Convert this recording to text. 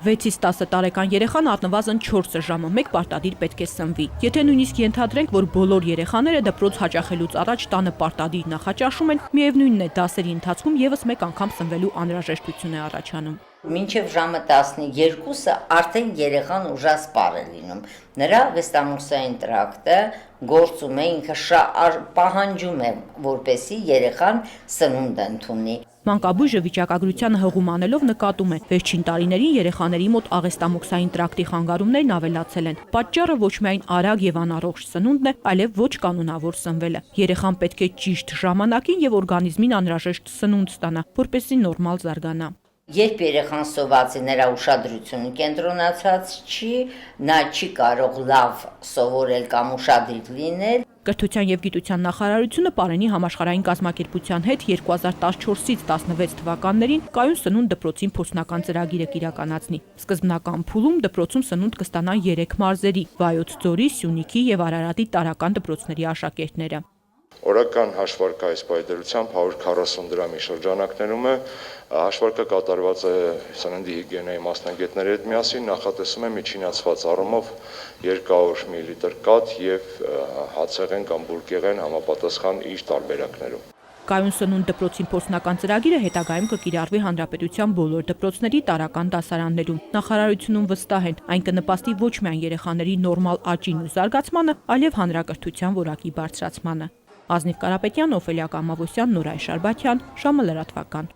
6-ից 10 տարեկան երեխան առնվազն 4 ժամը մեկ պարտադիր պետք է սնվի։ Եթե նույնիսկ ենթադրենք, որ բոլոր երեխաները դպրոց հաճախելուց առաջ տանը պարտադիր նախաճաշում են, միևնույնն է, դասերի ընթացքում եւս մեկ անգամ սնվելու անհրաժեշտություն է առաջանում։ Մինչև ժամը 12-ը արդեն երեխան ուժասպառ է լինում։ Նրա վեստամուսային տրակտը գործում է, ինքը պահանջում է, որպեսզի երեխան սնունդ ընդունի։ Մանկաբույժը վիճակագրությանը հղում անելով նկատում է, վերջին տարիներին երեխաների մոտ աղեստամոքսային տրակտի խանգարումներն ավելացել են։ Պատճառը ոչ միայն արագ եւ անառողջ սնունդն է, այլև ոչ կանոնավոր սնվելը։ Երեխան պետք է ճիշտ ժամանակին եւ օրգանիզմին անհրաժեշտ սնունդ ստանա, որպեսզի նորմալ զարգանա։ Երբ երեխան սոված է, նրա ուշադրությունը կենտրոնացած չի, նա չի կարող լավ սովորել կամ ուշադիր լինել։ Կրթության եւ գիտության նախարարությունը Պարենի համաշխարհային կազմակերպության հետ 2014-ից 16 թվականներին կայուն սնունդ դպրոցին փորձնական ծրագիր է իրականացնի։ Սկզբնական փուլում դպրոցում սնունդ կստանան 3 մարզերի՝ Վայոց ձորի, Սյունիքի եւ Արարատի տարրական դպրոցների աշակերտները։ Օրական հաշվարկը այս պայմանությամբ 140 դրամի շրջանակներում է, հաշվարկը կատարված է սննդի հիգիենայի մասնագետների հետ միասին, նախատեսում է միջինացված առումով 200 մլ կաթ եւ հացեղեն կամ բուրգեղեն համապատասխան իր տարբերակներում։ Կայուն սնունդ դպրոցին փորձնական ծրագիրը հետագայում կկիրառվի հանրապետության բոլոր դպրոցների տարրական դասարաններում։ Նախարարությունում վստահ են, այն կնպաստի ոչ միայն երեխաների նորմալ աճին ու զարգացմանը, այլև հանրակրթության որակի բարձրացմանը։ Ազնիվ Կարապետյան, Օֆելիա Կամավոսյան, Նորայր Շարբաթյան, ժամը լրատվական։